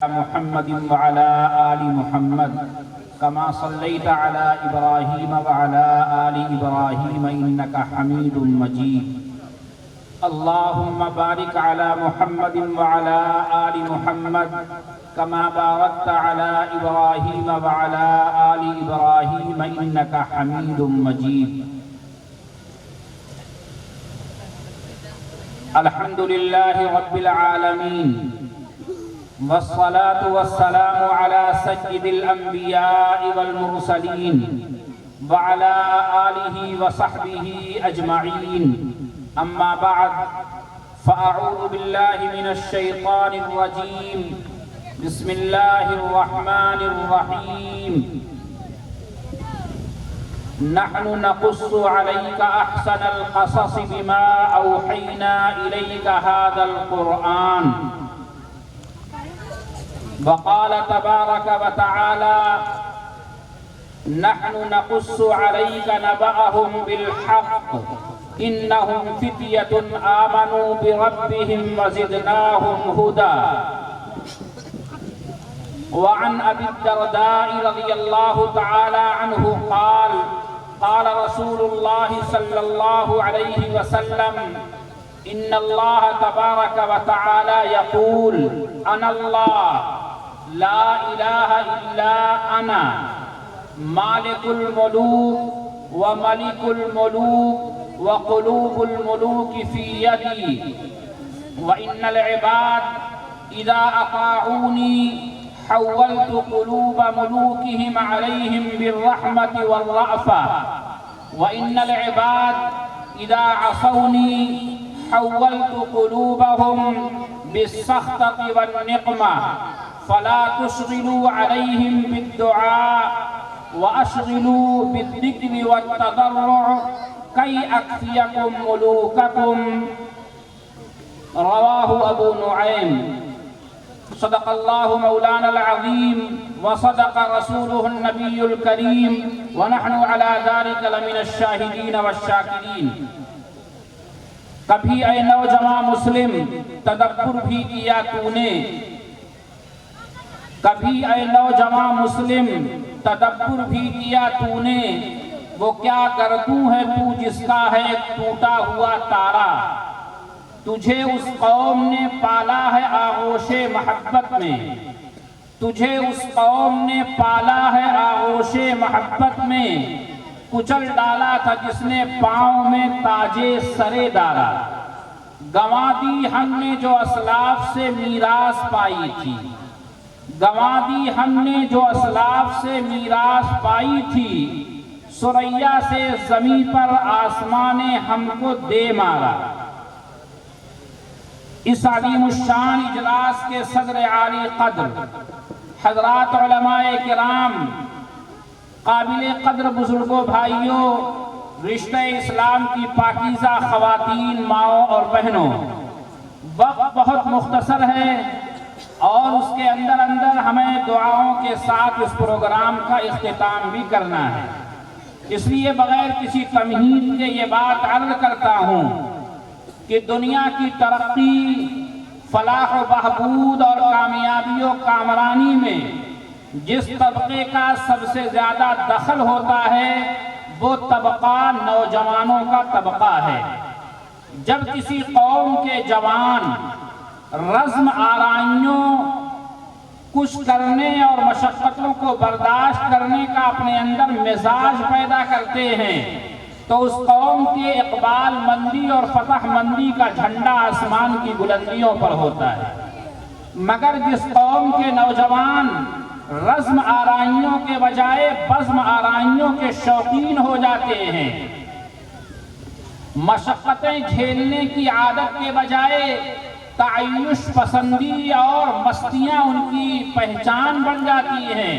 محمد وعلى آل محمد كما صليت على إبراهيم وعلى آل إبراهيم إنك حميد مجيد اللهم بارك على محمد وعلى آل محمد كما باركت على إبراهيم وعلى آل إبراهيم إنك حميد مجيد الحمد لله رب العالمين والصلاة والسلام على سيد الأنبياء والمرسلين وعلى آله وصحبه أجمعين أما بعد فأعوذ بالله من الشيطان الرجيم بسم الله الرحمن الرحيم نحن نقص عليك أحسن القصص بما أوحينا إليك هذا القرآن وقال تبارك وتعالى نحن نقص عليك نبأهم بالحق إنهم فتية آمنوا بربهم وزدناهم هدى وعن أبي الدرداء رضي الله تعالى عنه قال قال رسول الله صلى الله عليه وسلم إن الله تبارك وتعالى يقول أنا الله لا إله إلا أنا مالك الملوك وملك الملوك وقلوب الملوك في يدي وإن العباد إذا أطاعوني حولت قلوب ملوكهم عليهم بالرحمة والرأفة وإن العباد إذا عصوني حولت قلوبهم بالسخطة والنقمة فلا تشغلوا عليهم بالدعاء وأشغلوا بالذكر والتضرع كي أكفيكم ملوككم رواه أبو نعيم صدق الله مولانا العظيم وصدق رسوله النبي الكريم ونحن على ذلك لمن الشاهدين والشاكرين کبھی اے نوجوان مسلم تدبر بھی کیا تو نے کبھی اے نوجوان مسلم تدبر بھی کیا تو نے وہ کیا کرتو ہے تو جس کا ہے ٹوٹا ہوا تارا تجھے اس قوم نے پالا ہے آغوش محبت میں تجھے اس قوم نے پالا ہے آغوش محبت میں کچل ڈالا تھا جس نے پاؤں میں تاجے سرے ڈالا گنوا دی ہم نے جو اسلاف سے میراث پائی تھی گنوا دی ہم نے جو اسلاف سے میراث پائی تھی سریا سے زمین پر آسمان نے ہم کو دے مارا اس عظیم الشان اجلاس کے صدر عالی قدر حضرات علماء کرام قابل قدر بزرگوں بھائیوں رشتہ اسلام کی پاکیزہ خواتین ماؤں اور بہنوں وقت بہت مختصر ہے اور اس کے اندر ہمیں دعاؤں کے ساتھ اس پروگرام کا اختتام بھی کرنا ہے اس لیے بغیر کسی تمہید کے یہ بات عرض کرتا ہوں کہ دنیا کی ترقی فلاح و بہبود اور کامیابی و کامرانی میں جس طبقے کا سب سے زیادہ دخل ہوتا ہے وہ طبقہ نوجوانوں کا طبقہ ہے جب کسی قوم کے جوان رزم آرائیوں کچھ کرنے اور مشقتوں کو برداشت کرنے کا اپنے اندر مزاج پیدا کرتے ہیں تو اس قوم کے اقبال مندی اور فتح مندی کا جھنڈا آسمان کی بلندیوں پر ہوتا ہے مگر جس قوم کے نوجوان رزم آرائیوں کے بجائے بزم آرائیوں کے شوقین ہو جاتے ہیں مشقتیں جھیلنے کی عادت کے بجائے تعیش پسندی اور مستیاں ان کی پہچان بن جاتی ہیں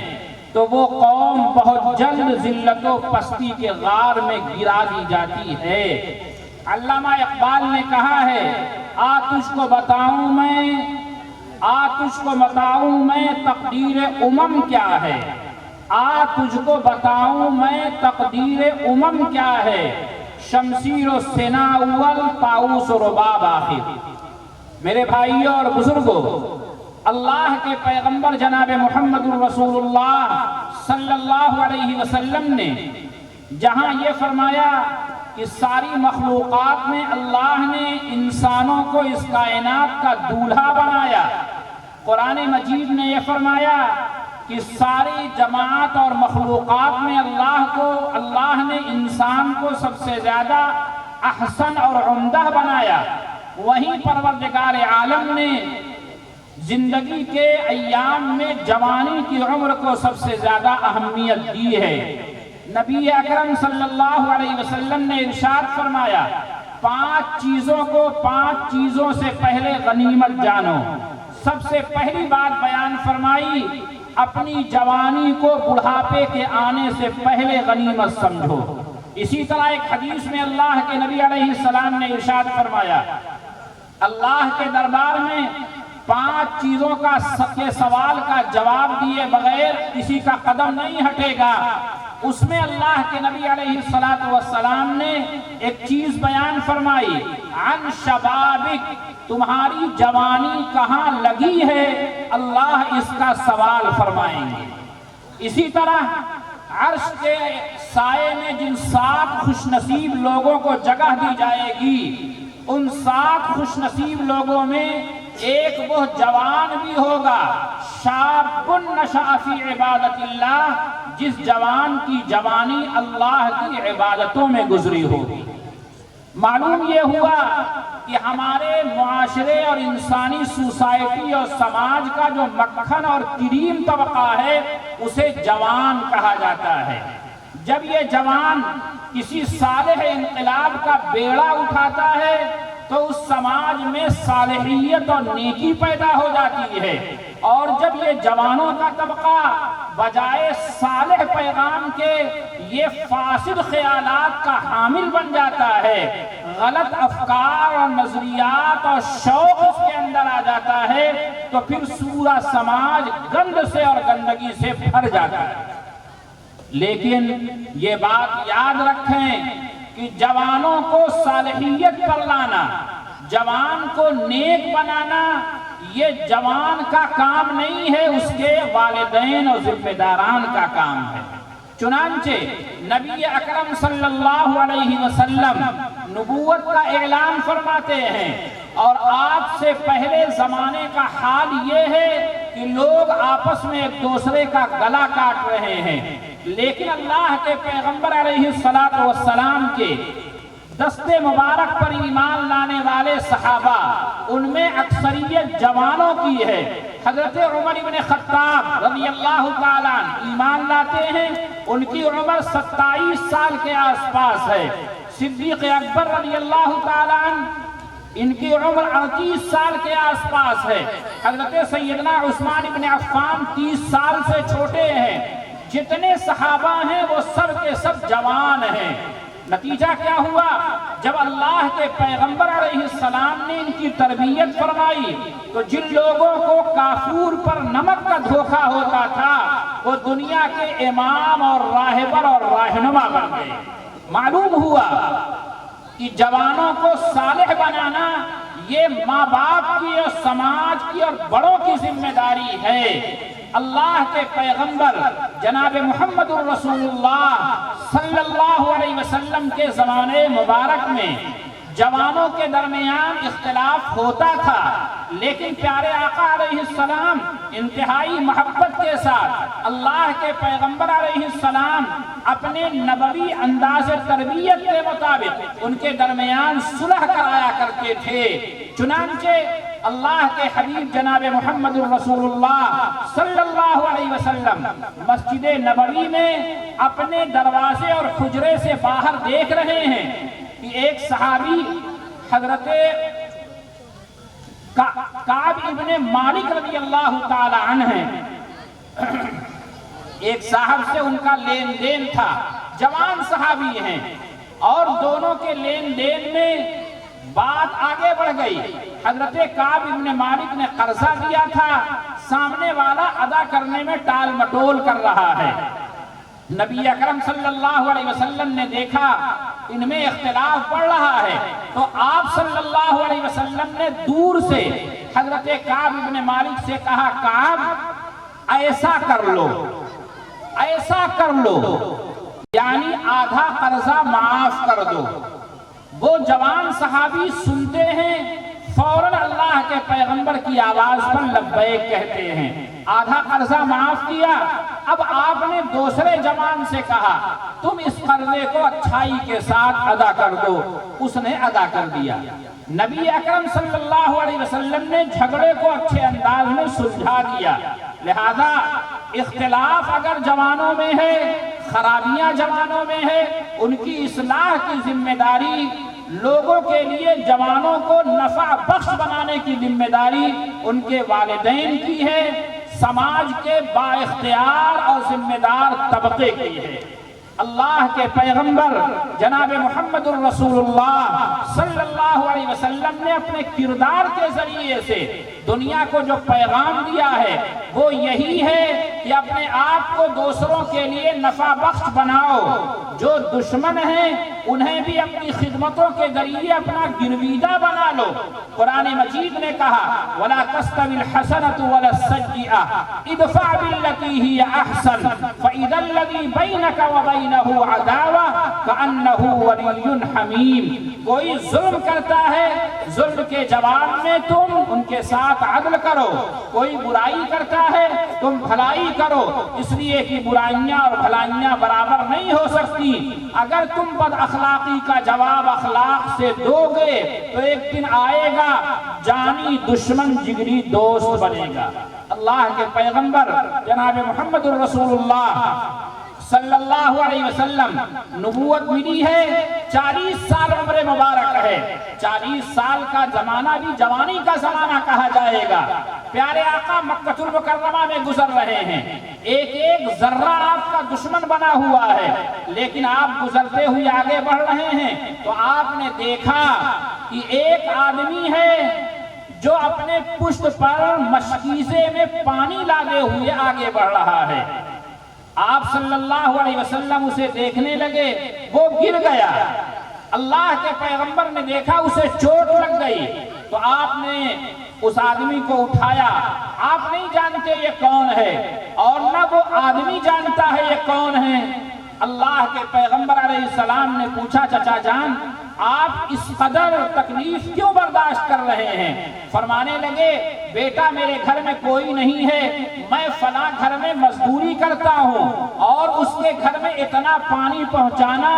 تو وہ قوم بہت جلد ذلت و پستی کے غار میں گرا دی جاتی ہے علامہ اقبال نے کہا ہے تجھ کو بتاؤں میں تقدیر امم کیا ہے تجھ کو بتاؤں میں تقدیر امم کیا ہے شمشیر و سنا اول طاؤس و رباب آخر میرے بھائیوں اور بزرگوں اللہ کے پیغمبر جناب محمد رسول اللہ صلی اللہ علیہ وسلم نے جہاں یہ فرمایا کہ ساری مخلوقات میں اللہ نے انسانوں کو اس کائنات کا دولہا بنایا، قرآن مجید نے یہ فرمایا کہ ساری جماعت اور مخلوقات میں اللہ نے انسان کو سب سے زیادہ احسن اور عمدہ بنایا، وہیں پروردگار عالم نے زندگی کے ایام میں جوانی کی عمر کو سب سے زیادہ اہمیت دی ہے۔ نبی اکرم صلی اللہ علیہ وسلم نے ارشاد فرمایا 5 چیزوں سے پہلے غنیمت جانو۔ سب سے پہلی بات بیان فرمائی اپنی جوانی کو بڑھاپے کے آنے سے پہلے غنیمت سمجھو۔ اسی طرح ایک حدیث میں اللہ کے نبی علیہ السلام نے ارشاد فرمایا اللہ کے دربار میں 5 چیزوں کے سوال کا جواب دیے بغیر کسی کا قدم نہیں ہٹے گا۔ اس میں اللہ کے نبی علیہ السلام نے ایک چیز بیان فرمائی عن شبابک، تمہاری جوانی کہاں لگی ہے اللہ اس کا سوال فرمائیں گے۔ اسی طرح عرش کے سائے میں جن 7 خوش نصیب لوگوں کو جگہ دی جائے گی، ان 7 خوش نصیب لوگوں میں ایک وہ جوان بھی ہوگا شاب نشأ فی عبادت اللہ، جس جوان کی جوانی اللہ کی عبادتوں میں گزری ہوگی۔ معلوم یہ ہوا کہ ہمارے معاشرے اور انسانی سوسائٹی اور سماج کا جو مکھن اور کریم طبقہ ہے اسے جوان کہا جاتا ہے۔ جب یہ جوان کسی صالح انقلاب کا بیڑا اٹھاتا ہے تو اس سماج میں صالحیت اور نیکی پیدا ہو جاتی ہے، اور جب یہ جوانوں کا طبقہ بجائے صالح پیغام کے یہ فاسد خیالات کا حامل بن جاتا ہے، غلط افکار اور نظریات اور شوق اس کے اندر آ جاتا ہے، تو پھر پورا سماج گند سے اور گندگی سے بھر جاتا ہے۔ لیکن یہ بات یاد رکھیں کہ جوانوں کو صالحیت پر لانا، جوان کو نیک بنانا، یہ جوان کا کام نہیں ہے، اس کے والدین اور ذمہ داران کا کام ہے۔ چنانچہ نبی اکرم صلی اللہ علیہ وسلم نبوت کا اعلان فرماتے ہیں، اور آپ سے پہلے زمانے کا حال یہ ہے کہ لوگ آپس میں ایک دوسرے کا گلا کاٹ رہے ہیں، لیکن اللہ کے پیغمبر علیہ السلام کے دستے مبارک پر ایمان لانے والے صحابہ، ان میں اکثریت جوانوں کی ہے۔ حضرت عمر بن خطاب رضی اللہ تعالیٰ ایمان لاتے ہیں، ان کی عمر 27 سال کے آس پاس ہے۔ صدیق اکبر رضی اللہ تعالیٰ ان کی عمر 38 سال کے آس پاس ہے۔ حضرت سیدنا عثمان بن عفان 30 سال سے چھوٹے ہیں۔ جتنے صحابہ ہیں وہ سب کے سب جوان ہیں۔ نتیجہ کیا ہوا؟ جب اللہ کے پیغمبر علیہ السلام نے ان کی تربیت فرمائی تو جن لوگوں کو کافور پر نمک کا دھوکہ ہوتا تھا وہ دنیا کے امام اور راہبر اور رہنما بن گئے۔ معلوم ہوا کہ جوانوں کو صالح بنانا یہ ماں باپ کی اور سماج کی اور بڑوں کی ذمہ داری ہے۔ اللہ کے پیغمبر جناب محمد الرسول اللہ صلی اللہ علیہ وسلم کے زمانے مبارک میں جوانوں کے درمیان اختلاف ہوتا تھا، لیکن پیارے آقا علیہ السلام انتہائی محبت کے ساتھ اللہ کے پیغمبر علیہ السلام اپنے نبوی انداز تربیت کے مطابق ان کے درمیان صلح کرایا کرتے تھے۔ چنانچہ اللہ کے حبیب جناب محمد الرسول اللہ صلی اللہ علیہ وسلم مسجد نبوی میں اپنے دروازے اور حجرے سے باہر دیکھ رہے ہیں کہ ایک صحابی حضرت کعب ابن مالک رضی اللہ تعالی عنہ ہیں، ایک صاحب سے ان کا لین دین تھا، جوان صحابی ہیں، اور دونوں کے لین دین میں بات آگے بڑھ گئی۔ حضرت کعب ابن مالک نے قرضہ دیا تھا، سامنے والا ادا کرنے میں ٹال مٹول کر رہا ہے۔ نبی اکرم صلی اللہ علیہ وسلم نے دیکھا ان میں اختلاف بڑھ رہا ہے، تو آپ صلی اللہ علیہ وسلم نے دور سے حضرت کعب ابن مالک سے کہا کعب ایسا کر لو، ایسا کر لو، یعنی آدھا قرضہ معاف کر دو۔ وہ جوان صحابی سنتے ہیں، فوراً اللہ کے پیغمبر کی آواز پر لبیک کہتے ہیں، آدھا قرضہ معاف کیا۔ اب آپ نے دوسرے جوان سے کہا تم اس قرضے کو اچھائی کے ساتھ ادا کر دو، اس نے ادا کر دیا۔ نبی اکرم صلی اللہ علیہ وسلم نے جھگڑے کو اچھے انداز میں سلجھا دیا۔ لہذا اختلاف اگر جوانوں میں ہے، خرابیاں جوانوں میں ہے، ان کی اصلاح کی ذمہ داری، لوگوں کے لیے جوانوں کو نفع بخش بنانے کی ذمہ داری ان کے والدین کی ہے، سماج کے با اختیار اور ذمہ دار طبقے کی ہے۔ اللہ کے پیغمبر جناب محمد الرسول اللہ صلی اللہ علیہ وسلم نے اپنے کردار کے ذریعے سے دنیا کو جو پیغام دیا ہے وہ یہی ہے کہ اپنے آپ کو دوسروں کے لیے نفع بخش بناؤ، جو دشمن ہیں انہیں بھی اپنی خدمتوں کے ذریعے اپنا گرویدہ بنا لو۔ قرآن مجید نے کہا وَلَا تَسْتَوِي الْحَسَنَةُ وَلَا السَّيِّئَةُ ادْفَعْ بِالَّتِي هِيَ أَحْسَنُ فَإِذَا الَّذِي بَيْنَكَ وَبَيْنَهُ عَدَاوَةٌ كَأَنَّهُ وَلِيٌّ حَمِيمٌ۔ کوئی ظلم کرتا ہے، ظلم کے جواب میں تم ان کے ساتھ عدل کرو، کوئی برائی کرتا ہے تم بھلائی کرو، اس لیے کہ برائیاں اور بھلائیاں برابر نہیں ہو سکتی۔ اگر تم بد اخلاقی کا جواب اخلاق سے دو گے تو ایک دن آئے گا جانی دشمن جگری دوست بنے گا۔ اللہ کے پیغمبر جناب محمد الرسول اللہ صلی اللہ علیہ وسلم نبوت ملی ہے، 40 سال عمر مبارک ہے، 40 سال کا زمانہ بھی جوانی کا زمانہ کہا جائے گا۔ پیارے آقا مکہ المکرمہ میں گزر رہے ہیں، ایک ایک ذرہ آپ کا دشمن بنا ہوا ہے، لیکن آپ گزرتے ہوئے آگے بڑھ رہے ہیں تو آپ نے دیکھا کہ ایک آدمی ہے جو اپنے پشت پر مشکیزے میں پانی لادے ہوئے آگے بڑھ رہا ہے۔ آپ صلی اللہ علیہ وسلم اسے دیکھنے لگے، وہ گر گیا۔ اللہ کے پیغمبر نے دیکھا اسے چوٹ لگ گئی تو آپ نے اس آدمی کو اٹھایا۔ آپ نہیں جانتے یہ کون ہے اور نہ وہ آدمی جانتا ہے یہ کون ہے۔ اللہ کے پیغمبر علیہ السلام نے پوچھا چچا جان آپ اس قدر تکلیف کیوں برداشت کر رہے ہیں؟ فرمانے لگے بیٹا میرے گھر میں کوئی نہیں ہے، میں فلاں گھر میں مزدوری کرتا ہوں اور اس کے گھر میں اتنا پانی پہنچانا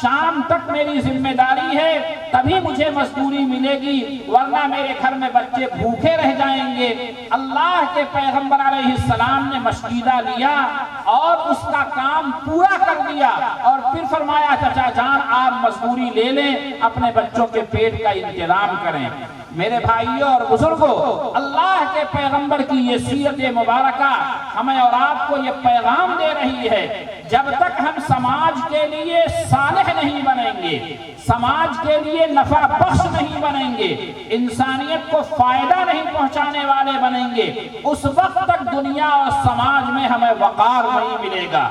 شام تک میری ذمہ داری ہے، تبھی مجھے مزدوری ملے گی، ورنہ میرے گھر میں بچے بھوکے رہ جائیں گے۔ اللہ کے پیغمبر علیہ السلام نے مشکیزہ لیا اور اس کا کام پورا کر دیا اور پھر فرمایا چچا جان آپ مزدوری لے لیں، اپنے بچوں کے پیٹ کا انتظام کریں۔ میرے بھائیوں اور بزرگوں، اللہ کے پیغمبر کی یہ سیرت مبارکہ ہمیں اور آپ کو یہ پیغام دے رہی ہے، جب تک ہم سماج کے لیے صالح نہیں بنیں گے، سماج کے لیے نفع بخش نہیں بنیں گے، انسانیت کو فائدہ نہیں پہنچانے والے بنیں گے، اس وقت تک دنیا اور سماج میں ہمیں وقار نہیں ملے گا۔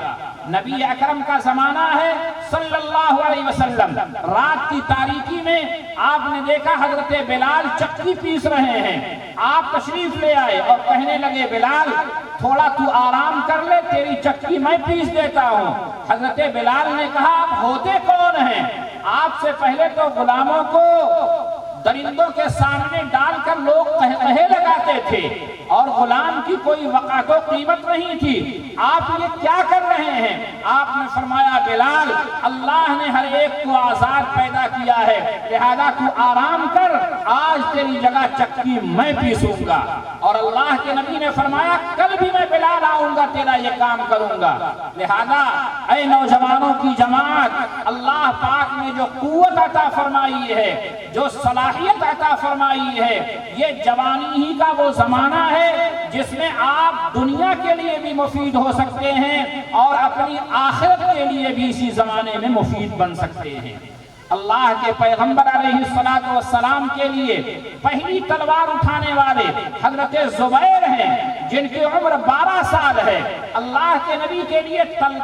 نبی اکرم کا زمانہ ہے صلی اللہ علیہ وسلم، رات کی تاریکی میں آپ نے دیکھا حضرت بلال چکی پیس رہے ہیں، آپ تشریف لے آئے اور کہنے لگے بلال تھوڑا تو آرام کر لے، تیری چکی میں پیس دیتا ہوں۔ حضرت بلال نے کہا آپ ہوتے کون ہیں؟ آپ سے پہلے تو غلاموں کو درندوں کے سامنے ڈال کر لوگ قہقہے لگاتے تھے اور غلام کی کوئی وقت و قیمت نہیں تھی، آپ یہ کیا کر رہے ہیں؟ آپ نے فرمایا بلال اللہ نے ہر ایک کو آزاد پیدا کیا ہے، لہذا تو آرام کر، آج تیری جگہ چکی میں پیسوں گا۔ اور اللہ کے نبی نے فرمایا کل بھی میں بلال آؤں گا تیرا یہ کام کروں گا۔ لہذا اے نوجوانوں کی جماعت، اللہ پاک نے جو قوت عطا فرمائی ہے، جو صلاحیت عطا فرمائی ہے، یہ جوانی ہی کا وہ زمانہ ہے جس میں آپ دنیا کے لیے بھی مفید ہو سکتے ہیں اور اپنی آخرت کے لیے بھی اسی زمانے میں مفید بن سکتے ہیں۔ اللہ کے پیغمبر علیہ السلام کے لیے پہلی تلوار اٹھانے والے حضرت زبیر ہیں۔ جن کی عمر 12 سال ہے، اللہ کے نبی کے لیے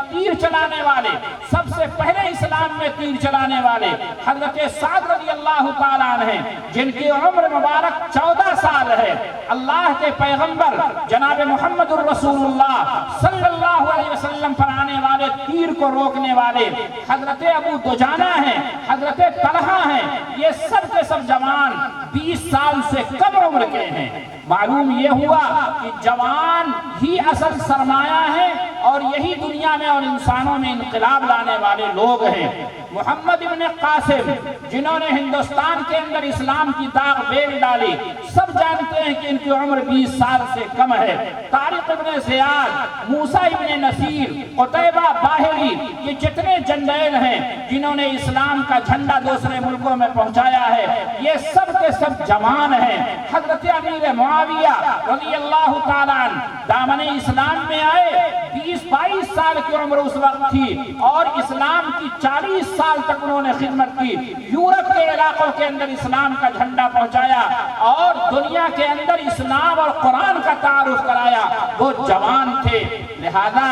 تیر چلانے والے، سب سے پہلے اسلام میں تیر چلانے والے حضرت سعد رضی اللہ تعالیٰ عنہ ہیں، جن کی عمر مبارک 14 سال ہے، اللہ کے پیغمبر جناب محمد الرسول اللہ صلی اللہ علیہ وسلم پر آنے والے تیر کو روکنے والے حضرت ابو دجانہ ہیں، حضرت طلحہ ہیں، یہ سب کے سب جوان 20 سال سے کم عمر کے ہیں۔ معلوم یہ ہوا کہ جوان ہی اصل سرمایہ ہے اور یہی دنیا میں اور انسانوں میں انقلاب لانے والے لوگ ہیں۔ محمد ابن قاسم جنہوں نے ہندوستان کے اندر اسلام کی داغ بیل ڈالی، سب جانتے ہیں کہ ان کی عمر 20 سال سے کم ہے۔ طارق ابن زیاد، موسیٰ ابن نصیر، قتیبہ باہلی، یہ جتنے جنرل ہیں جنہوں نے اسلام کا جھنڈا دوسرے ملکوں میں پہنچایا ہے، یہ سب کے سب جوان ہیں۔ حضرت امیر معاویہ رضی اللہ تعالیٰ عنہ دامن اسلام میں آئے، 20-22 سال کی عمر اس وقت تھی اور اسلام کی 40 سال تک انہوں نے خدمت کی، یورپ کے علاقوں کے اندر اسلام کا جھنڈا پہنچایا اور دنیا کے اندر اسلام اور قرآن کا تعارف کرایا۔ وہ جوان تھے، لہذا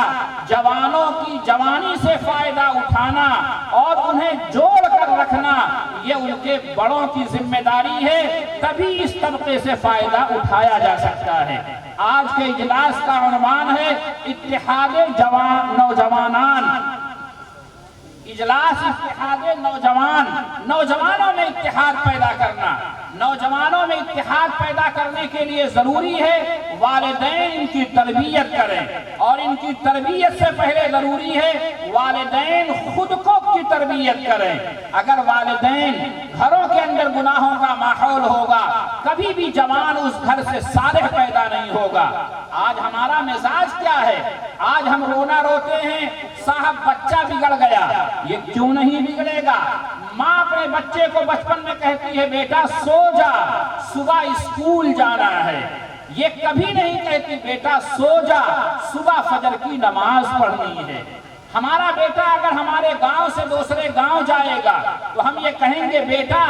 جوانوں کی جوانی سے فائدہ اٹھانا اور انہیں جوڑ کر رکھنا یہ ان کے بڑوں کی ذمہ داری ہے، تبھی اس طبقے سے فائدہ اٹھایا جا سکتا ہے۔ آج کے اجلاس کا عنوان ہے اتحاد نوجوانان۔ اجلاس اتحاد نوجوان، نوجوانوں میں اتحاد پیدا کرنا۔ نوجوانوں میں اتحاد پیدا کرنے کے لیے ضروری ہے والدین ان کی تربیت کریں، اور ان کی تربیت سے پہلے ضروری ہے والدین خود کو کی تربیت کریں۔ اگر والدین گھروں کے اندر گناہوں کا ماحول ہوگا، کبھی بھی جوان اس گھر سے صالح پیدا نہیں ہوگا۔ آج ہمارا مزاج کیا ہے؟ آج ہم رونا روتے ہیں، صاحب بچہ بگڑ گیا۔ یہ کیوں نہیں بگڑے گا؟ ماں اپنے بچے کو بچپن میں کہتی ہے بیٹا سو جا، صبح اسکول جانا ہے۔ یہ کبھی نہیں کہتی بیٹا سو جا، صبح فجر کی نماز پڑھنی ہے۔ ہمارا بیٹا اگر ہمارے گاؤں سے دوسرے گاؤں جائے گا تو ہم یہ کہیں گے بیٹا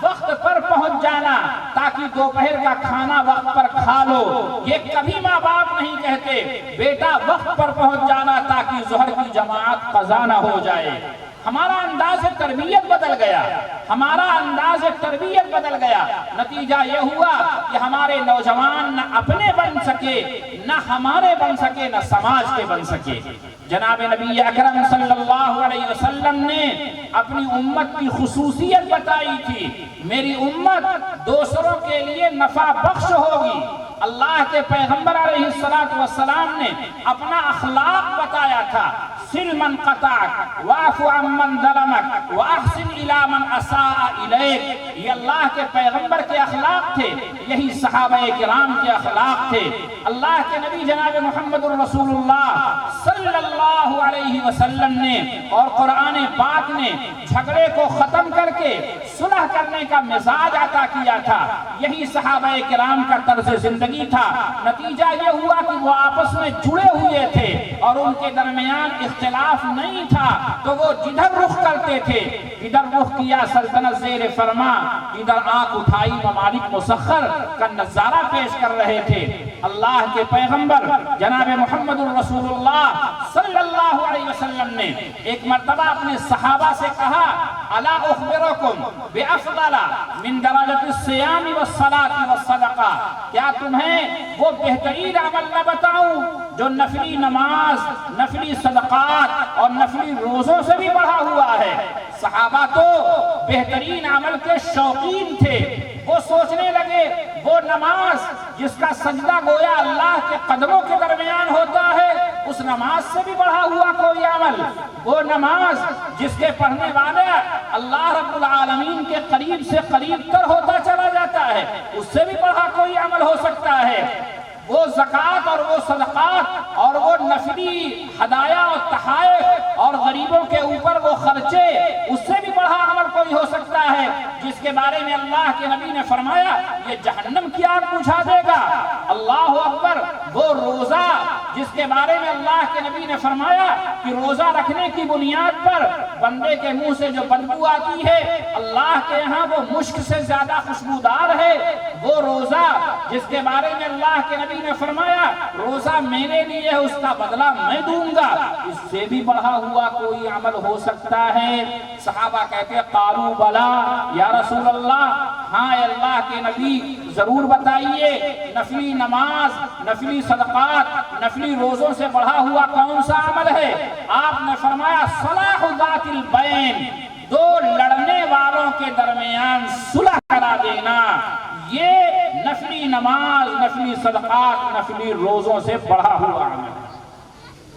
وقت پر پہنچ جانا تاکہ دوپہر کا کھانا وقت پر کھا لو۔ یہ کبھی ماں باپ نہیں کہتے بیٹا وقت پر پہنچ جانا تاکہ ظہر کی جماعت قضا نہ ہو جائے۔ ہمارا انداز تربیت بدل گیا، ہمارا انداز تربیت بدل گیا۔ نتیجہ یہ ہوا کہ ہمارے نوجوان نہ اپنے بن سکے، نہ ہمارے بن سکے، نہ سماج کے بن سکے۔ جناب نبی اکرم صلی اللہ علیہ وسلم نے اپنی امت کی خصوصیت بتائی تھی، میری امت دوسروں کے لیے نفع بخش ہوگی۔ اللہ کے پیغمبر علیہ السلام نے اپنا اخلاق بتایا تھا، سل من قطعک واعف عن من ظلمک واحسن الی من اساء الیک۔ یہ اللہ کے پیغمبر کے اخلاق تھے، یہی صحابہ کرام کے اخلاق تھے۔ اللہ کے نبی جناب محمد الرسول اللہ صلی اللہ علیہ وسلم نے اور قرآن پاک نے جھگڑے کو ختم کر کے صلح کرنے کا مزاج عطا کیا تھا، یہی صحابہ کرام کا طرز زندگی تھا۔ نتیجہ یہ ہوا کہ وہ آپس میں جڑے ہوئے تھے اور ان کے درمیان اختلاف نہیں تھا، تو وہ جدھر رخ کرتے تھے، ادھر رخ کیا سلطنت زیر فرما، ادھر آنکھ اٹھائی ممالک مسخر کا نظارہ پیش کر رہے تھے۔ اللہ کے پیغمبر جناب محمد الرسول اللہ صلی اللہ علیہ وسلم نے ایک مرتبہ اپنے صحابہ سے کہا الا اخبرکم بافضل من درجۃ الصیام والصلاۃ والصدقہ، کیا تمہیں وہ بہترین عمل نہ بتاؤں جو نفلی نماز، نفلی صدقات اور نفلی روزوں سے بھی بڑھا ہوا ہے؟ صحابہ تو بہترین عمل کے شوقین تھے، وہ سوچنے لگے وہ نماز جس کا سجدہ گویا اللہ کے قدموں کے درمیان ہوتا ہے، اس نماز سے بھی بڑھا ہوا کوئی عمل، وہ نماز جس کے پڑھنے والا اللہ رب العالمین کے قریب سے قریب تر ہوتا چلا جاتا ہے، اس سے بھی بڑھا کوئی عمل ہو سکتا ہے۔ وہ زکوٰۃ اور وہ صدقات اور وہ نفلی ہدایہ اور تحائف اور غریبوں کے اوپر وہ خرچے، اس سے بھی بڑا عمل کوئی ہو سکتا ہے جس کے بارے میں اللہ کے نبی نے فرمایا یہ جہنم کی آگ بجھا دے گا۔ اللہ اکبر! وہ روزہ جس کے بارے میں اللہ کے نبی نے فرمایا کہ روزہ رکھنے کی بنیاد پر بندے کے منہ سے جو بدبو آتی ہے اللہ کے ہاں وہ مشک سے زیادہ خوشبودار ہے، وہ روزہ جس کے بارے میں اللہ کے نبی نے فرمایا روزہ میرے لیے ہے، اس کا بدلہ میں دوں گا، اس سے بھی بڑھا ہوا کوئی عمل ہو سکتا ہے؟ صحابہ کہتے قالوا بلا یا رسول اللہ، ہاں اے اللہ کے نبی ضرور بتائیے، نفلی نماز، نفلی صدقات، نفلی روزوں سے بڑھا ہوا کون سا عمل ہے؟ آپ نے فرمایا صلاح ذات البین، دو لڑنے والوں کے درمیان صلح کرا دینا، یہ نفلی نماز، نفلی صدقات، نفلی روزوں سے بڑھا ہوا عمل ہے۔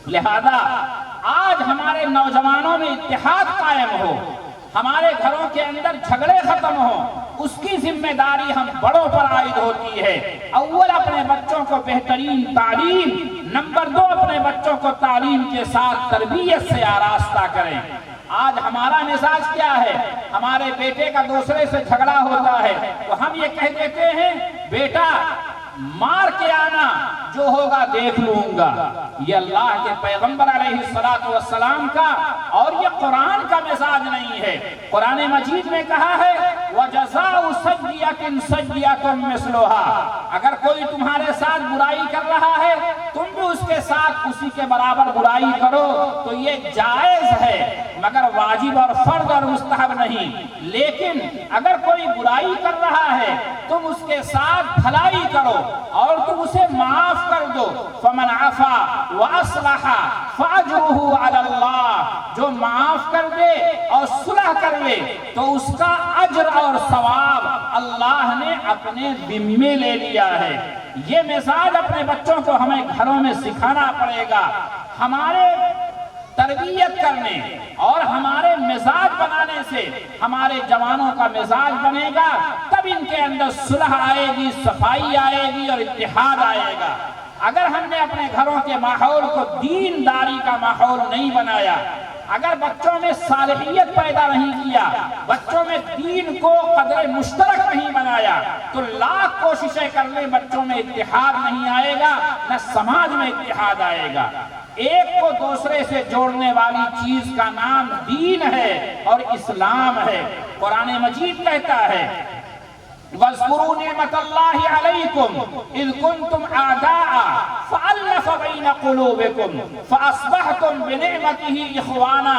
لہذا آج ہمارے نوجوانوں میں اتحاد قائم ہو، ہمارے گھروں کے اندر جھگڑے ختم ہوں، اس کی ذمہ داری ہم بڑوں پر عائد ہوتی ہے۔ اول اپنے بچوں کو بہترین تعلیم، نمبر دو اپنے بچوں کو تعلیم کے ساتھ تربیت سے آراستہ کریں۔ آج ہمارا مزاج کیا ہے؟ ہمارے بیٹے کا دوسرے سے جھگڑا ہوتا ہے تو ہم یہ کہہ دیتے ہیں بیٹا مار کے آنا، جو ہوگا دیکھ لوں گا۔ یہ اللہ کے پیغمبر علیہ السلام کا اور یہ قرآن کا مزاج نہیں ہے۔ قرآن مجید میں کہا ہے وَجَزَاءُ سَيِّئَةٍ سَيِّئَةٌ مِثْلُهَا، اگر کوئی تمہارے ساتھ برائی کر رہا ہے تم بھی اس کے ساتھ اسی کے برابر برائی کرو، تو یہ جائز ہے مگر واجب اور فرض اور مستحب نہیں۔ لیکن اگر کوئی برائی کر رہا ہے تم اس کے ساتھ بھلائی کرو اور تم اسے معاف کر دو، فمن عفا واصلح فاجرہ علی اللہ، جو معاف کر دے اور صلح کر لے تو اس کا اجر اور ثواب اللہ نے اپنے ذمے لے لیا ہے۔ یہ مزاج اپنے بچوں کو ہمیں گھروں میں سکھانا پڑے گا۔ ہمارے تربیت کرنے اور ہمارے مزاج بنانے سے ہمارے جوانوں کا مزاج بنے گا، تب ان کے اندر صلح آئے گی، صفائی آئے گی اور اتحاد آئے گا۔ اگر ہم نے اپنے گھروں کے ماحول کو دینداری کا ماحول نہیں بنایا، اگر بچوں میں صالحیت پیدا نہیں کیا، بچوں میں دین کو قدر مشترک نہیں بنایا، تو لاکھ کوششیں کر لیں بچوں میں اتحاد نہیں آئے گا، نہ سماج میں اتحاد آئے گا۔ ایک کو دوسرے سے جوڑنے والی چیز کا نام دین ہے اور اسلام ہے۔ قرآن مجید کہتا ہے وَاذْكُرُوا نِعْمَةَ اللَّهِ عَلَيْكُمْ إِذْ كُنْتُمْ أَعْدَاءً فَأَلَّفَ بَيْنَ قُلُوبِكُمْ فَأَصْبَحْتُمْ بِنِعْمَتِهِ إِخْوَانًا،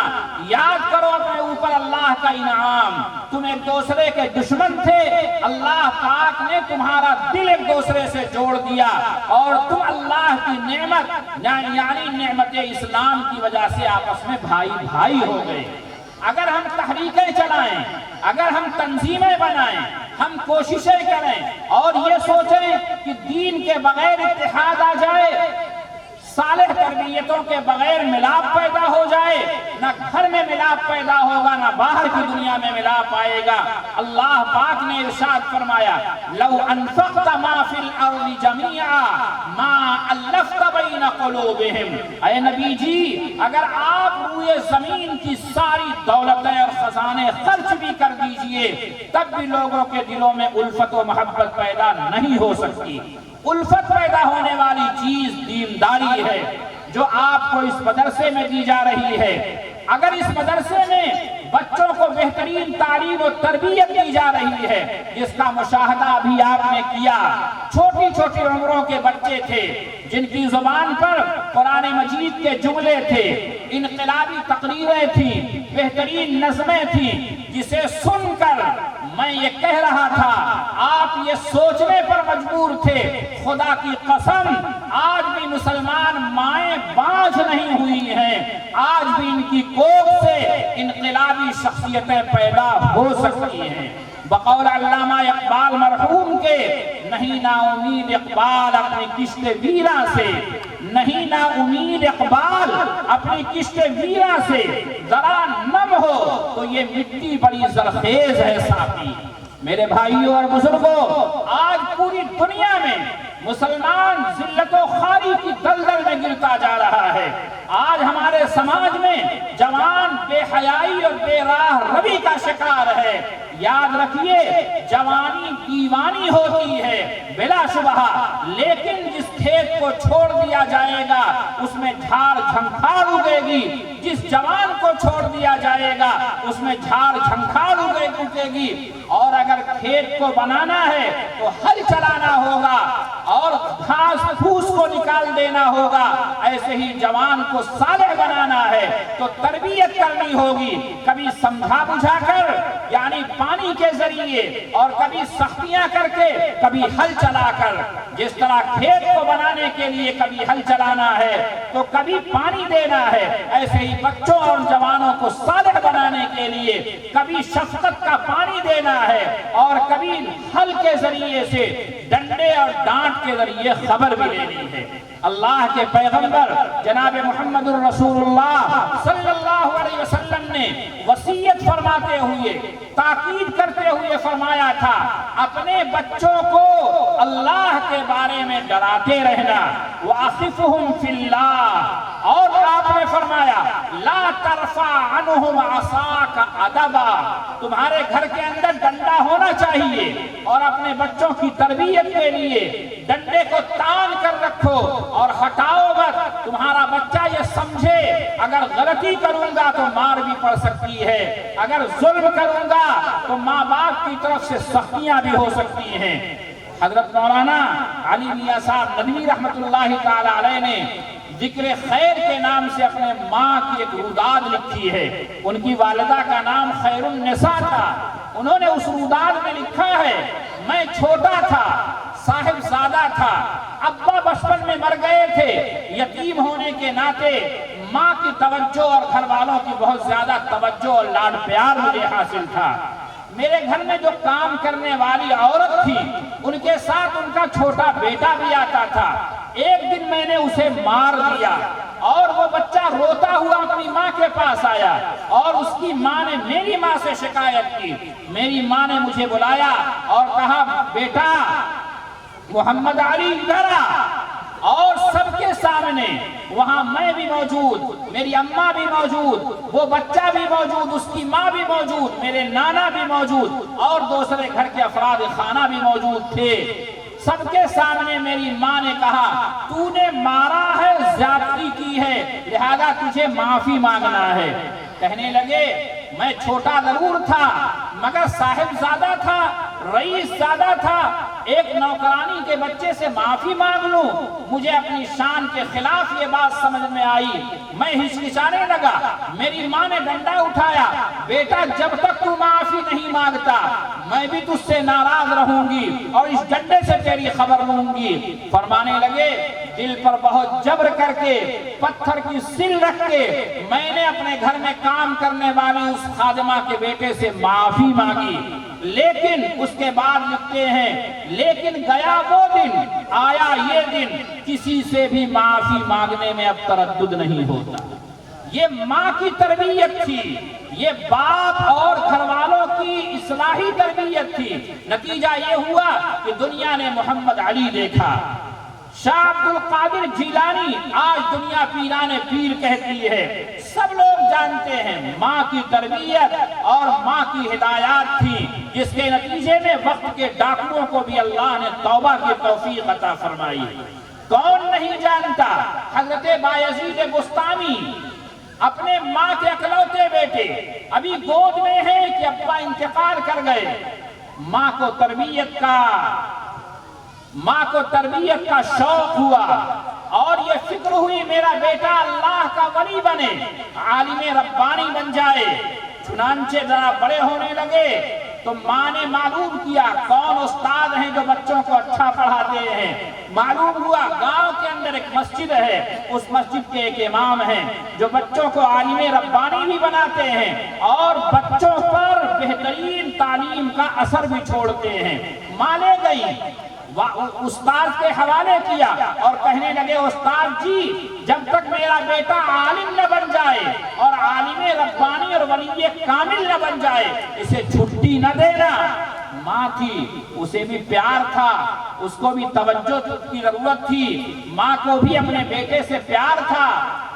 یاد کرو اپنے اوپر اللہ کا انعام، تم ایک دوسرے کے دشمن تھے، اللہ پاک نے تمہارا دل ایک دوسرے سے جوڑ دیا اور تم اللہ کی نعمت یعنی نعمت اسلام کی وجہ سے آپس میں بھائی بھائی ہو گئے۔ اگر ہم تحریکیں چلائیں، اگر ہم تنظیمیں بنائیں، ہم کوششیں کریں اور یہ سوچیں کہ دین کے بغیر اتحاد آ جائے، صالح تربیتوں کے بغیر ملاپ پیدا ہو جائے، نہ گھر میں ملاپ پیدا ہوگا نہ باہر کی دنیا میں ملاپ آئے گا۔ اللہ پاک نے ارشاد فرمایا لو انفقت ما فی الارض جميعا ما الفت بین قلوبہم، اے نبی جی اگر آپ روئے زمین کی ساری دولتیں اور خزانے خرچ بھی کر دیجئے تب بھی لوگوں کے دلوں میں الفت و محبت پیدا نہیں ہو سکتی۔ الفت پیدا ہونے والی چیز دینداری ہے جو آپ کو اس مدرسے میں دی جا رہی ہے۔ اگر اس مدرسے میں بچوں کو بہترین تعلیم و تربیت دی جا رہی ہے، جس کا مشاہدہ بھی آپ نے کیا، چھوٹی چھوٹی عمروں کے بچے تھے جن کی زبان پر قرآن مجید کے جملے تھے، انقلابی تقریریں تھیں، بہترین نظمیں تھیں، جسے سن کر میں یہ کہہ رہا تھا آپ یہ سوچنے پر مجبور تھے خدا کی قسم آج بھی مسلمان مائیں باجھ نہیں ہوئی ہیں، آج بھی ان کی کوکھ سے انقلابی شخصیتیں پیدا ہو سکتی ہیں۔ بقول علامہ اقبال مرحوم کے نہیں نا امید اقبال اپنی کشت ویرا سے، نہیں نا امید اقبال اپنی کشت ویرا سے، ذرا نم ہو تو یہ مٹی بڑی زرخیز ہے ساتھی۔ میرے بھائیوں اور بزرگوں، آج پوری دنیا میں مسلمان ذلت و خواری کی دلدل میں گرتا جا رہا ہے۔ آج ہمارے سماج میں جوان بے حیائی اور بے راہ روی کا شکار ہے۔ یاد رکھیے جوانی دیوانی ہوتی ہے بلا شبہ، لیکن جس کھیت کو چھوڑ دیا جائے گا اس میں جھاڑ جھنکھاڑ اگے گی، جس جوان کو چھوڑ دیا جائے گا اس میں جھاڑ جھنکھاڑ اگے گی، اور اگر کھیت کو بنانا ہے تو ہل چلانا ہوگا اور گھاس پھوس کو نکال دینا ہوگا، ایسے ہی جوان کو صالح بنانا ہے تو تربیت کرنی ہوگی، کبھی سمجھا بجھا کر یعنی پانی کے ذریعے، اور کبھی سختیاں کر کے، کبھی ہل چلا کر۔ جس طرح کھیت کو بنانے کے لیے کبھی ہل چلانا ہے تو کبھی پانی دینا ہے، ایسے ہی بچوں اور جوانوں کو صالح بنانے کے لیے کبھی شفقت کا پانی دینا ہے اور کبھی ہل کے ذریعے سے، ڈنڈے اور ڈانٹ کے ذریعے خبر بھی لینی ہے۔ اللہ کے پیغمبر جناب محمد الرسول اللہ صلی اللہ علیہ وسلم نے وصیت فرماتے ہوئے، تاکید کرتے ہوئے فرمایا تھا، اپنے بچوں کو اللہ کے بارے میں ڈراتے رہنا، وَأَخِفُهُمْ فِي اللَّهِ، اور آپ نے فرمایا لا ترفع عنہم عصاک ادبا، تمہارے گھر کے اندر ڈنڈا ہونا چاہیے اور اپنے بچوں کی تربیت کے لیے ڈنڈے کو تان کر رکھو اور ہٹاؤ مت۔ تمہارا بچہ یہ سمجھے اگر غلطی کروں گا تو مار بھی پڑ سکتی ہے، اگر ظلم کروں گا تو ماں باپ کی طرف سے سختیاں بھی ہو سکتی ہیں۔ حضرت مولانا علی میاں صاحب ندوی رحمت اللہ تعالی علیہ نے ذکر خیر کے نام سے اپنے ماں کی ایک روداد لکھی ہے۔ ان کی والدہ کا نام خیر النساء تھا۔ انہوں نے اس روداد میں لکھا ہے، میں چھوٹا تھا، صاحب زادہ تھا، ابا بچپن میں مر گئے تھے، یتیم ہونے کے ناطے ماں کی توجہ اور گھر والوں کی بہت زیادہ توجہ اور لاڈ پیار مجھے حاصل تھا۔ میرے گھر میں جو کام کرنے والی عورت تھی ان کے ساتھ ان کا چھوٹا بیٹا بھی آتا تھا۔ ایک دن میں نے اسے مار دیا اور وہ بچہ روتا ہوا اپنی ماں کے پاس آیا اور اس کی ماں نے میری ماں سے شکایت کی۔ میری ماں نے مجھے بلایا اور کہا، بیٹا محمد علی ادھر آ، اور سب کے سامنے، وہاں میں بھی موجود، میری اماں بھی موجود، وہ بچہ بھی موجود، اس کی ماں بھی موجود، میرے نانا بھی موجود اور دوسرے گھر کے افراد خانہ بھی موجود تھے۔ سب کے سامنے میری ماں نے کہا، تو نے مارا ہے، زیادتی کی ہے، لہذا تجھے معافی مانگنا ہے۔ کہنے لگے، میں چھوٹا ضرور تھا مگر صاحب زادہ تھا، رئیس زادہ تھا، ایک نوکرانی کے بچے سے معافی مانگ لوں؟ مجھے اپنی شان کے خلاف یہ بات سمجھ میں آئی، میں ہچکچانے لگا۔ میری ماں نے ڈنڈا اٹھایا، بیٹا جب تک تو معافی نہیں مانگتا میں بھی تجھ سے ناراض رہوں گی اور اس ڈنڈے سے تیری خبر لوں گی۔ فرمانے لگے، دل پر بہت جبر کر کے، پتھر کی سل رکھ کے میں نے اپنے گھر میں کام کرنے والی اس خادمہ کے بیٹے سے معافی مانگی، لیکن اس کے بعد لکھتے ہیں، لیکن گیا وہ دن، آیا یہ دن، کسی سے بھی معافی مانگنے میں اب تردد نہیں ہوتا۔ یہ ماں کی تربیت تھی، یہ باپ اور گھر والوں کی اصلاحی تربیت تھی۔ نتیجہ یہ ہوا کہ دنیا نے محمد علی دیکھا۔ شاہ عبد القادر جیلانی آج دنیا پیران پیر کہتی ہے، سب لوگ جانتے ہیں ماں کی تربیت اور ماں کی ہدایات تھی، جس کے نتیجے میں وقت کے ڈاکوؤں کو بھی اللہ نے توبہ کی توفیق عطا فرمائی۔ کون نہیں جانتا حضرت بایزید بستامی اپنے ماں کے اکلوتے بیٹے، ابھی گود میں ہیں کہ ابا انتقال کر گئے، ماں کو تربیت کا شوق ہوا اور یہ فکر ہوئی میرا بیٹا اللہ کا ولی بنے، عالم ربانی بن جائے۔ چنانچہ ذرا بڑے ہونے لگے تو ماں نے معلوم کیا کون استاد ہیں جو بچوں کو اچھا پڑھاتے ہیں۔ معلوم ہوا گاؤں کے اندر ایک مسجد ہے، اس مسجد کے ایک امام ہیں جو بچوں کو عالم ربانی بھی بناتے ہیں اور بچوں پر بہترین تعلیم کا اثر بھی چھوڑتے ہیں۔ ماں لے گئی، استاد کے حوالے کیا اور کہنے لگے، استاد جی جب تک میرا بیٹا عالم نہ بن جائے اور عالم ربانی اور ولی کامل نہ بن جائے اسے چھٹی نہ دینا۔ ماں تھی، اسے بھی پیار تھا، اس کو بھی توجہ کی ضرورت تھی، ماں کو بھی اپنے بیٹے سے پیار تھا،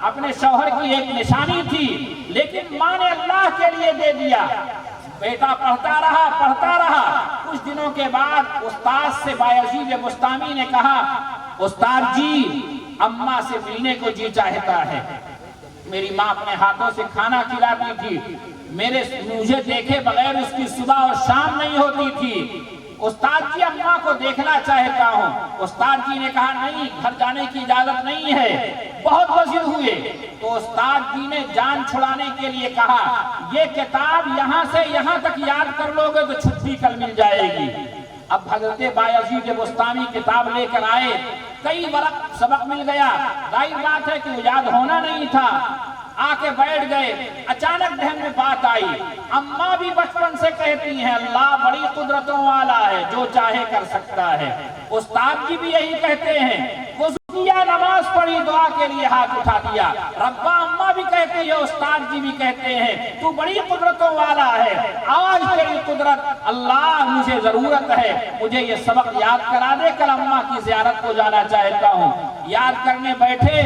اپنے شوہر کی ایک نشانی تھی، لیکن ماں نے اللہ کے لیے دے دیا۔ بیٹا پڑھتا رہا۔ کچھ دنوں کے بعد استاد سے بایزید بستامی نے کہا، استاد جی اماں سے ملنے کو جی چاہتا ہے، میری ماں اپنے ہاتھوں سے کھانا کھلاتی تھی، مجھے دیکھے بغیر اس کی صبح اور شام نہیں ہوتی تھی، استاد جی اماں کو دیکھنا چاہتا ہوں۔ استاد جی نے کہا نہیں، گھر جانے کی اجازت نہیں ہے۔ بہت وزیر ہوئے تو استاد جی نے جان چھڑانے کے لیے کہا یہ کتاب یہاں سے یہاں تک یاد کر لو گے تو چھٹی کل مل جائے گی۔ اب حضرت بایزید بستامی کتاب لے کر آئے، کئی ورق سبق مل گیا، ظاہر بات ہے کہ یاد ہونا نہیں تھا، آ کے بیٹھ گئے۔ اچانک ذہن میں بات آئی، اماں بھی بچپن سے کہتی ہیں اللہ بڑی قدرتوں والا ہے، جو چاہے کر سکتا ہے، استاد جی بھی یہی کہتے ہیں، وضو کیا، نماز پڑھی، دعا کے لیے ہاتھ اٹھا دیا، ربا اماں بھی کہتے ہیں، استاد جی بھی کہتے ہیں تو بڑی قدرتوں والا ہے، آج تیری قدرت اللہ مجھے ضرورت ہے، مجھے یہ سبق یاد کرا دے، کل اماں کی زیارت کو جانا چاہتا ہوں۔ یاد کرنے بیٹھے،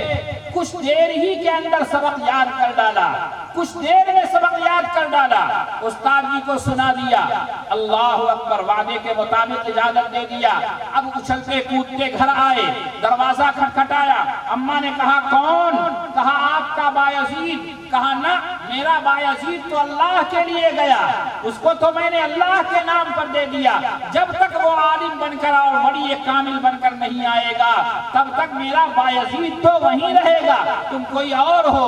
کچھ دیر ہی کے اندر سبق یاد کر ڈالا، کچھ دیر میں سبق یاد کر ڈالا، استاد جی کو سنا دیا، اللہ اکبر، وعدے کے مطابق اجازت دے دیا۔ اب اچھلتے کودتے گھر آئے، دروازہ کھٹکھٹایا، اماں نے کہا کون؟ کہا آپ کا بایزید۔ کہا نہ، میرا بایزید تو اللہ کے لیے گیا، اس کو تو میں نے اللہ کے نام پر دے دیا، جب تک وہ عالم بن کر اور بڑی ایک کامل بن کر نہیں آئے گا تب تک میرا بایزید تو وہیں رہے گا، تم کوئی اور ہو۔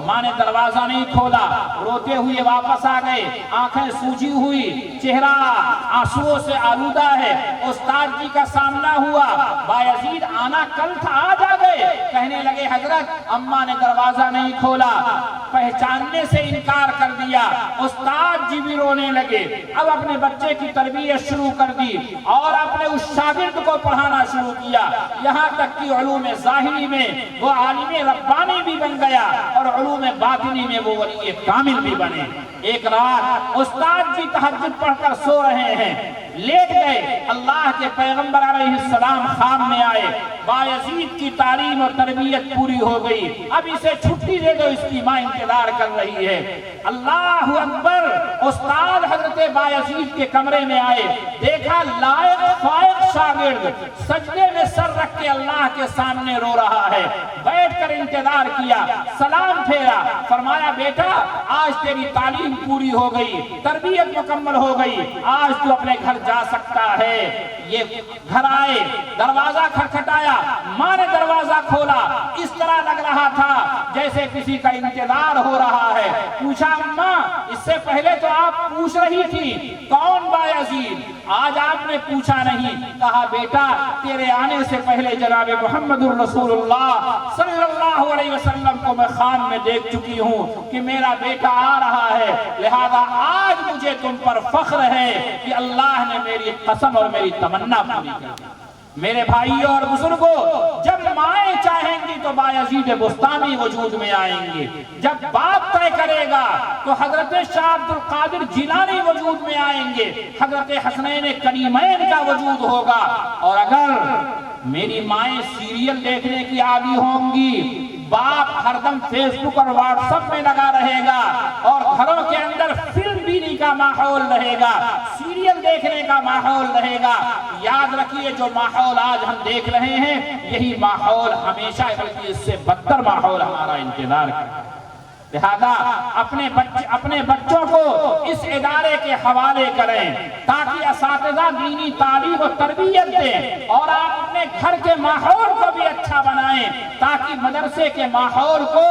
ماں نے دروازہ نہیں کھولا، روتے ہوئے واپس آ گئے، آنکھیں سوجی ہوئی، چہرہ آنسوؤں سے آلودہ ہے۔ استاد جی کا سامنا ہوا، بایزید آنا کل تھا، آج آ گئے۔ کہنے لگے حضرت اماں نے دروازہ نہیں کھولا، پہچاننے سے انکار کر دیا۔ استاد جی بھی رونے لگے، اب اپنے بچے کی تربیت شروع کر دی اور اپنے اس شاگرد کو پڑھانا شروع کیا، یہاں تک کہ علوم ظاہری میں وہ عالم ربانی بھی بن گیا اور علوم باطنی میں وہ ولی کامل بھی بنے۔ ایک رات استاد جی تہجد پڑھ کر سو رہے ہیں، لیٹ گئے، اللہ کے پیغمبر علیہ السلام خواب میں آئے، بایزید کی تعلیم اور تربیت پوری ہو گئی، اب اسے چھٹی دے دو، اس کی ماں انتظار کر رہی ہے۔ اللہ اکبر، استاد حضرت بایزید کے کمرے میں آئے، دیکھا لائق فائق شاگرد سجدے میں سر رکھ کے اللہ کے سامنے رو رہا ہے، بیٹھ کر انتظار کیا، سلام پھیرا، فرمایا بیٹا آج تیری تعلیم پوری ہو گئی، تربیت مکمل ہو گئی، آج تو اپنے گھر جا سکتا ہے۔ یہ گھر آئے، دروازہ کھٹکھٹایا، ماں نے دروازہ کھولا، اس طرح لگ رہا تھا جیسے کسی کا انتظار ہو رہا ہے۔ پوچھا اماں اس سے پہلے تو آپ پوچھ رہی تھی کون بایزید، آج آپ نے پوچھا نہیں۔ کہا بیٹا تیرے آنے سے پہلے جناب محمد الرسول اللہ صلی اللہ علیہ وسلم کو میں خواب میں دیکھ چکی ہوں کہ میرا بیٹا آ رہا ہے، لہذا آج مجھے تم پر فخر ہے کہ اللہ نے میری قسم اور میری تمنا پوری کر دی۔ میرے بھائیوں اور بزرگوں، جب مائیں چاہیں گی تو بایزید بستامی وجود میں آئیں گے، جب باپ طے کرے گا تو حضرت شاہ عبد القادر جیلانی وجود میں آئیں گے، حضرت حسنین کریمین کا وجود ہوگا۔ اور اگر میری مائیں سیریل دیکھنے کی عادی ہوں گی، باپ ہر دم فیس بک اور واٹس ایپ میں لگا رہے گا اور گھروں کے اندر فلم بینی کا ماحول رہے گا، سیریل دیکھنے کا ماحول رہے گا، یاد رکھیے جو ماحول آج ہم دیکھ رہے ہیں یہی ماحول ہمیشہ بلکہ اس سے بدتر ماحول ہمارا انتظار کرتا ہے۔ لہذا اپنے بچوں کو اس ادارے کے حوالے کریں تاکہ اساتذہ دینی تعلیم و تربیت دیں، اور آپ اپنے گھر کے ماحول کو بھی اچھا بنائیں تاکہ مدرسے کے ماحول کو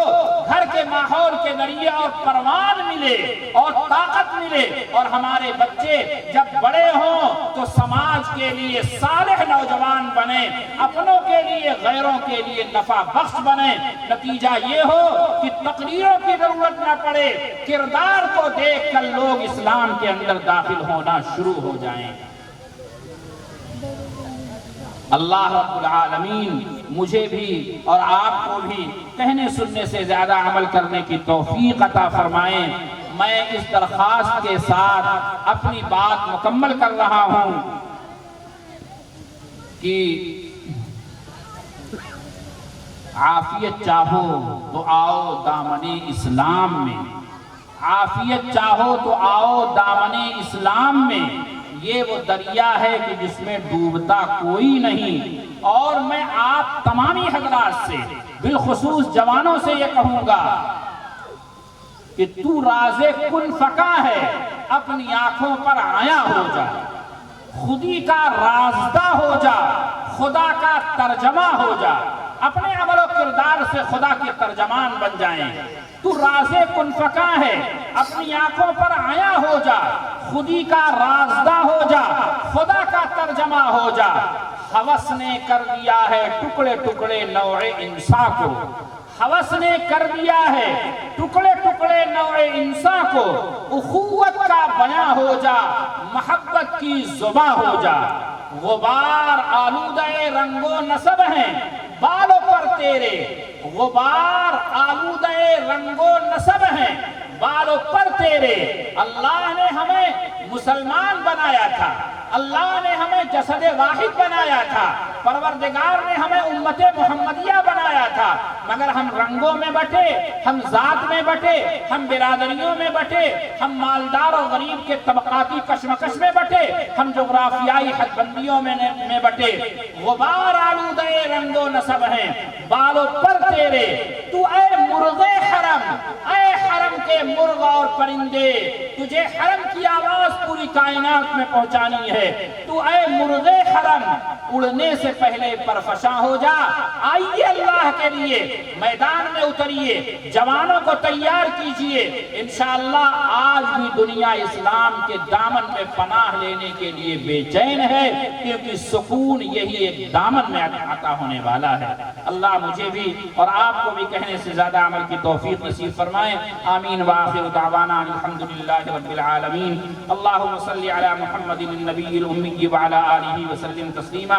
گھر کے ماحول کے ذریعے اور پروان ملے اور طاقت ملے، اور ہمارے بچے جب بڑے ہوں تو سماج کے لیے صالح نوجوان بنیں، اپنوں کے لیے غیروں کے لیے نفع بخش بنیں۔ نتیجہ یہ ہو کہ تقریروں کی ضرورت نہ پڑے، کردار کو دیکھ کر لوگ اسلام کے اندر داخل ہونا شروع ہو جائیں۔ اللہ رب العالمین مجھے بھی اور آپ کو بھی کہنے سننے سے زیادہ عمل کرنے کی توفیق عطا فرمائیں۔ میں اس درخواست کے ساتھ اپنی بات مکمل کر رہا ہوں کہ عافیت چاہو تو آؤ دامن اسلام میں، عافیت چاہو تو آؤ دامن اسلام میں، یہ وہ دریا ہے کہ جس میں ڈوبتا کوئی نہیں، اور میں آپ تمامی حضرات سے بالخصوص جوانوں سے یہ کہوں گا کہ تو راز کن فکا ہے، اپنی آنکھوں پر آیا ہو جا، خودی کا رازدہ ہو جا، خدا کا ترجمہ ہو جا، اپنے عمل و کردار سے خدا کے ترجمان بن جائیں۔ تو راز کن فکا ہے، اپنی آنکھوں پر آیا ہو جا، خودی کا رازدہ ہو جا، خدا کا ترجمہ ہو جا۔ ہوس نے کر دیا ہے ٹکڑے ٹکڑے نوع انسان کو، ہوس نے کر دیا ہے ٹکڑے ٹکڑے نوع انسان کو، اخوت کا بیاں ہو جا، محبت کی زباں ہو جا۔ غبار آلودہ رنگ و نسب ہیں بالوں پر تیرے، غبار آلودہ رنگ و نسب ہیں بالوں پر تیرے۔ اللہ نے ہمیں مسلمان بنایا تھا، اللہ نے ہمیں جسد واحد بنایا تھا، پروردگار نے ہمیں امت محمدیہ بنایا تھا، مگر ہم رنگوں میں بٹے، ہم ذات میں بٹے، ہم برادریوں میں بٹے، ہم مالدار اور غریب کے طبقاتی کشمکش میں بٹے، ہم جغرافیائی حد بندیوں میں بٹے۔ غبار آلودہ رنگ و نسب ہیں بالوں پر تیرے۔ تو اے مرغ حرم، اے حرم کے مرغ اور پرندے، تجھے حرم کی آواز پوری کائنات میں پہنچانی ہے۔ تو اے مرغ حرم، اڑنے سے پہلے پرفشاں ہو جا۔ آئیے اللہ کے لیے میدان میں اتریے، جوانوں کو تیار کیجئے۔ انشاءاللہ آج بھی دنیا اسلام کے دامن میں پناہ لینے کے لیے بے چین ہے، کیونکہ سکون یہی ایک دامن میں عطا ہونے والا ہے۔ اللہ مجھے بھی اور آپ کو بھی کہنے سے زیادہ عمل کی توفیق نصیب فرمائے۔ آمین وآخر دعوانا الحمدللہ رب العالمین۔ اللہم صلی علی محمد النبی الامی وعلی آلہ وسلم تسلیما۔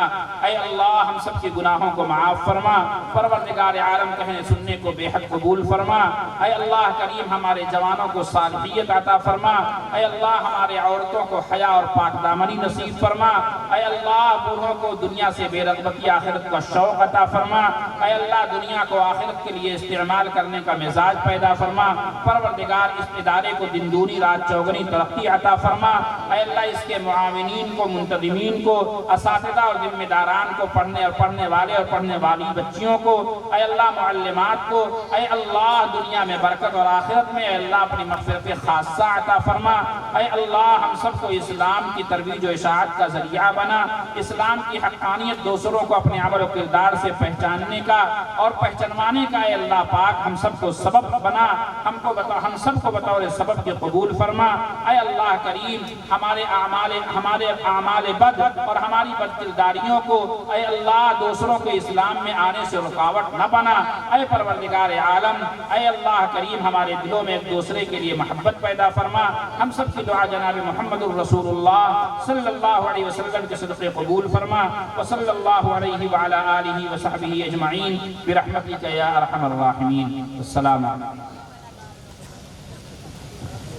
اے اللہ ہم سب کے گناہوں کو معاف فرما، پروردگار عالم کہنے سننے کو بے حد قبول فرما۔ اے اللہ کریم ہمارے جوانوں کو صالحیت عطا فرما۔ اے اللہ ہمارے عورتوں کو حیا اور پاک دامنی نصیب فرما۔ اے اللہ بوڑھوں کو دنیا سے بے رغبتی آخرت کا شوق عطا فرما۔ اے اللہ دنیا کو آخرت کے لیے استعمال کرنے کا مزاج پیدا فرما۔ پروردگار اس ادارے کو دن دونی رات چوگنی ترقی عطا فرما۔ اے اللہ اس کے معاونین کو، منتظمین کو، اساتذہ اور ذمہ داران کو، پڑھنے والے اور پڑھنے والی بچیوں کو، اے اللہ معلمات کو، اے اللہ دنیا میں برکت اور آخرت میں اے اللہ اپنی مغفرت خاصہ عطا فرما۔ اے اللہ ہم سب کو اسلام کی ترویج و اشاعت کا ذریعہ بنا، اسلام کی حقانیت دوسروں کو اپنے عمل و کردار سے پہچاننے کا اور پہچانوانے کا اے اللہ پاک ہم سب کو سبب بنا، ہم سب کو بطور سبب کے قبول فرما۔ اے اللہ کریم ہمارے اعمال بد اور ہماری بد کرداریوں کو اے اللہ دوسروں کے اسلام میں آنے سے رکاوٹ نہ بنا۔ اے پروردگار عالم، اے اللہ کریم ہمارے دلوں میں ایک دوسرے کے لیے محبت پیدا فرما۔ ہم سب کی دعا جناب محمد الرسول اللہ صلی اللہ علیہ وسلم کے صدقے قبول فرما۔ وصلی اللہ علیہ وعلی آلہ وصحبہ اجمعین برحمتک یا ارحم الراحمین۔ السلام علیکم۔